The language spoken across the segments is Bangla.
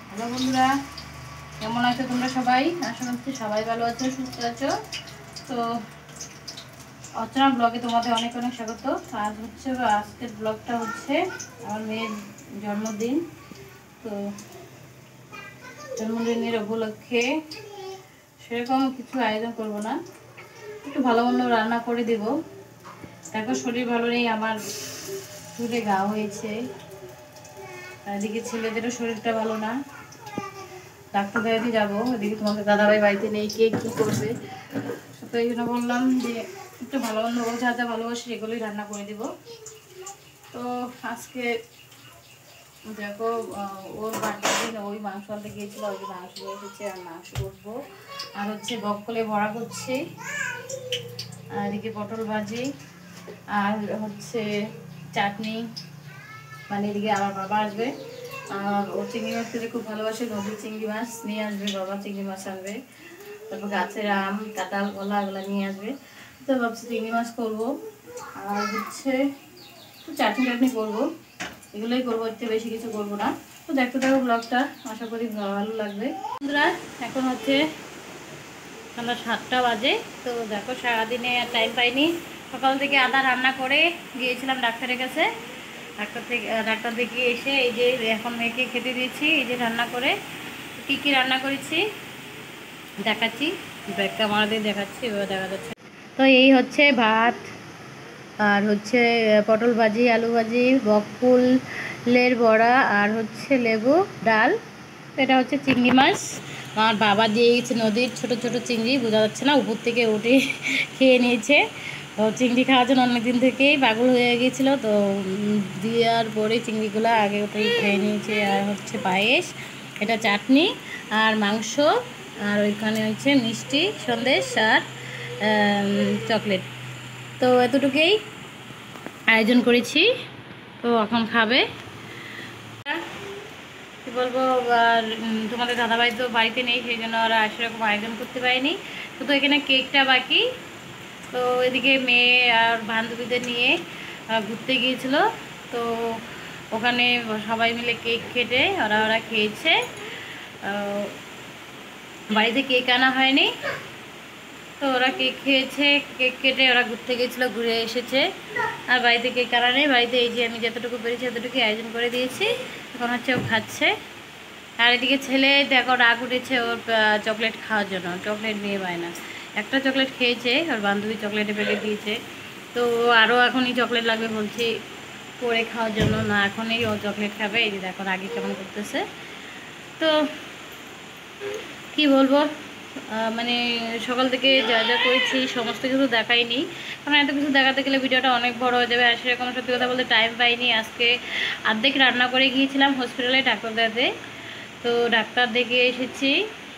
হ্যালো বন্ধুরা, কেমন আছো তোমরা সবাই? আশা করছি সবাই ভালো আছো, সুস্থ আছো। তো অচেনা ব্লগে তোমাদের অনেক অনেক স্বাগত। আজকের ব্লগটা হচ্ছে আমার মেয়ের জন্মদিন। তো জন্মদিনের উপলক্ষে সেরকম কিছু আয়োজন করব না, একটু ভালো মন্দ রান্না করে দেব। দেখো শরীর ভালো নেই, আমার চুলে ঘা হয়েছে, এদিকে ছেলেদেরও শরীরটা ভালো না, ডাক্তার দেখাতে যাবো। এদিকে তোমাদের দাদাভাই বাড়িতে নেই, কে কী করবে। তো এই জন্য বললাম যে একটু ভালো মন্দ যা যা ভালোবাসি সেগুলোই রান্না করে দেবো। তো আজকে দেখো ওর বাড়ির দিন ওই মাংস আনতে গিয়েছিলো, ওই মাংস নিয়ে এসেছে, আর মাংস করবো। আর হচ্ছে বকলে ভরা করছি, আর এদিকে পটল ভাজি, আর হচ্ছে চাটনি। মানে এদিকে আমার বাবা আসবে, আর ও চিংড়ি মাছ খেতে খুব ভালোবাসে, নদীর চিংড়ি মাছ নিয়ে আসবে বাবা, চিংড়ি মাছ আনবে। তারপর গাছের আম, কাঁঠাল, কলা এগুলো নিয়ে আসবে। তো ভাবছি চিংড়ি মাছ করবো, আর হচ্ছে চাটনি টাটনি করবো, এগুলোই করবো, এর থেকে বেশি কিছু করবো না। তো দেখতে থাকো ব্লগটা, আশা করি ভালো লাগবে। বন্ধুরা এখন হচ্ছে সন্ধ্যা 7টা বাজে। তো দেখো সারাদিনে টাইম পাইনি, সকাল থেকে আদা রান্না করে গিয়েছিলাম ডাক্তারের কাছে। ডাক্তার দেখিয়ে এসে এই যে এখন মেয়েকে খেতে দিয়েছি, এই যে রান্না করে। কী কী রান্না করেছি দেখাচ্ছি, ক্যামেরাতে দেখাচ্ছি, এভাবে দেখা যাচ্ছে। তো এই হচ্ছে ভাত, আর হচ্ছে পটল ভাজি, আলু ভাজি, বকফুলের বড়া, আর হচ্ছে লেবু ডাল। এটা হচ্ছে চিংড়ি মাছ, আমার বাবা দিয়ে গেছে নদীর ছোট ছোট চিংড়ি, বোঝা যাচ্ছে না, উপর থেকে উঠে খেয়ে নিয়েছে। তো চিংড়ি খাওয়ার জন্য অনেকদিন থেকেই পাগল হয়ে গিয়েছিলো, তো দেওয়ার পরে চিংড়িগুলো আগে ওটাই খেয়ে নিয়েছে। আর হচ্ছে পায়েস, এটা চাটনি, আর মাংস, আর ওইখানে হচ্ছে মিষ্টি সন্দেশ আর চকলেট। তো এতটুকুই আয়োজন করেছি, তো এখন খাবে। কী বলবো, আর তোমাদের দাদাভাই তো বাড়িতে নেই, সেই জন্য ওরা সেরকম আয়োজন করতে পারেনি। শুধু এখানে কেকটা বাকি। তো এদিকে মেয়ে আর বান্ধবীদের নিয়ে ঘুরতে গিয়েছিল, তো ওখানে সবাই মিলে কেক কেটে ওরা খেয়েছে। বাড়িতে কেক আনা হয়নি, তো ওরা কেক খেয়েছে, কেক কেটে ওরা ঘুরতে গেছিলো, ঘুরে এসেছে। আর বাড়িতে কেক আনা নেই, বাড়িতে এই যে আমি যতটুকু পেরেছি ততটুকুই আয়োজন করে দিয়েছি। এখন হচ্ছে ও খাচ্ছে। আর এদিকে ছেলে দেখো রাগ উঠেছে ওর চকলেট খাওয়ার জন্য, চকলেট নিয়ে বায়না। একটা চকলেট খেয়েছে, ওর বান্ধবী চকলেটে পেলে দিয়েছে, তো আরও এখনই চকলেট লাগবে বলছি করে খাওয়ার জন্য। না এখনই ও চকলেট খাবে, এই যে দেখো আগে কেমন করতেছে। তো কি বলবো, মানে সকাল থেকে যা যা করেছি সমস্ত কিছু দেখাইনি, কারণ এত কিছু দেখাতে গেলে ভিডিওটা অনেক বড় হয়ে যাবে। আর সেরকম সত্যি কথা বলতে টাইম পাইনি। আজকে অর্ধেক রান্না করে গিয়েছিলাম হসপিটালে ডাক্তার দেখাতে, তো ডাক্তার দেখিয়ে এসেছি।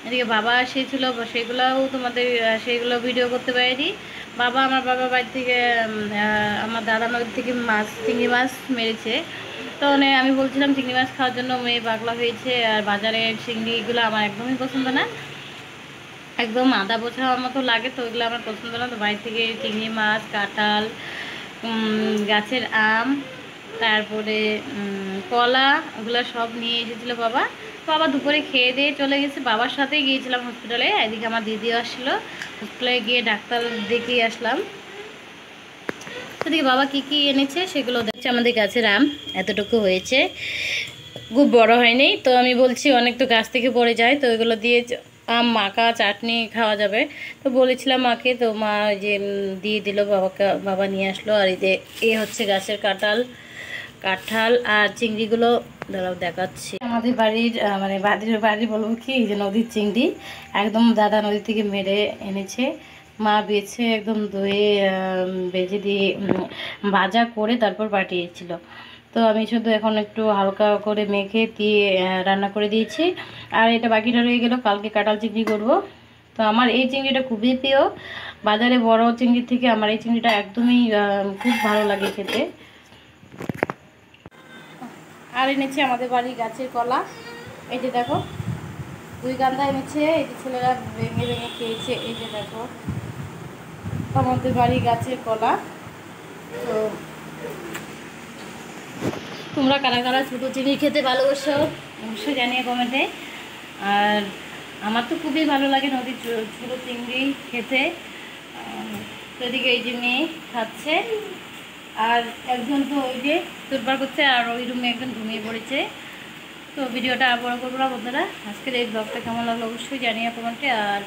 এদিকে বাবা এসেছিলো, সেগুলোও তোমাদের সেইগুলো ভিডিও করতে পারিনি। আমার বাবা বাড়ি থেকে আমার দাদা বাড়ি থেকে চিংড়ি মাছ মেরেছে। তো আমি বলছিলাম চিংড়ি মাছ খাওয়ার জন্য, মেয়ে পাগলা হয়েছে। আর বাজারের চিংড়িগুলো আমার একদমই পছন্দ না, একদম আদা বোঝা মতো লাগে, তো ওইগুলো আমার পছন্দ না। তো বাড়ি থেকে চিংড়ি মাছ, কাঁঠাল, গাছের আম, তারপরে কলা, ওগুলো সব নিয়ে এসেছিলো বাবা। তো বাবা দুপুরে খেয়ে দিয়ে চলে গেছে, বাবার সাথেই গিয়েছিলাম হসপিটালে। এদিকে আমার দিদিও আসছিলো, হসপিটালে গিয়ে ডাক্তার দেখিয়ে আসলাম। এদিকে বাবা কি কি এনেছে সেগুলো দেখছে। আমাদের গাছের আম এতটুকু হয়েছে, খুব বড় হয়নি। তো আমি বলছি অনেক তো গাছ থেকে পড়ে যায়, তো এগুলো দিয়ে আম মাখা চাটনি খাওয়া যাবে। তো বলেছিলাম মাকে, তো মা যে দিয়ে দিল, বাবা নিয়ে আসলো। আর এই হচ্ছে গাছের কাঁঠাল আর চিংড়িগুলো দাঁড়াও দেখাচ্ছি। আমাদের বাড়ির মানে বাড়ি বলবো কি, এই যে নদীর চিংড়ি, একদম দাদা নদী থেকে মেরে এনেছে। মা বেছে একদম ধুয়ে বেজে দিয়ে ভাজা করে তারপর পাঠিয়েছিল। তো আমি শুধু এখন একটু হালকা করে মেখে দিয়ে রান্না করে দিয়েছি। আর এটা বাকিটা রয়ে গেল, কালকে কাঁঠাল চিংড়ি করব। তো আমার এই চিংড়িটা খুবই প্রিয়, বাজারে বড় চিংড়ির থেকে আমার এই চিংড়িটা একদমই খুব ভালো লাগে খেতে। আর এনেছি আমাদের বাড়ির গাছের কলা, এই যে দেখো 2 গান্দা এনেছে, এই যে ছেলেরা ভেঙে ভেঙে খেয়েছে। এই যে দেখো আমাদের বাড়ির গাছের কলা। তো তোমরা কারা কারা ছোটো চিংড়ি খেতে ভালোবাসো অবশ্যই জানিয়ে কমেন্টে। আর আমার তো খুবই ভালো লাগে নদীর ছোটো চিংড়ি খেতে। তো এদিকে এই যে মেয়ে খাচ্ছে, আর একজন তো ওই যে তোরবার করছে, আর ওই রুমে একজন ঘুমিয়ে পড়েছে। তো ভিডিওটা বড় করবো না বন্ধুরা, আজকের এই ব্লগটা কেমন লাগলো অবশ্যই জানিয়ে কমেন্টে। আর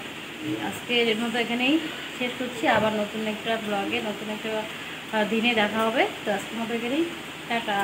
আজকের মতো এখানেই শেষ করছি, আবার নতুন একটা ব্লগে নতুন একটা দিনে দেখা হবে। তো আজকের মতো এখানেই টাটা।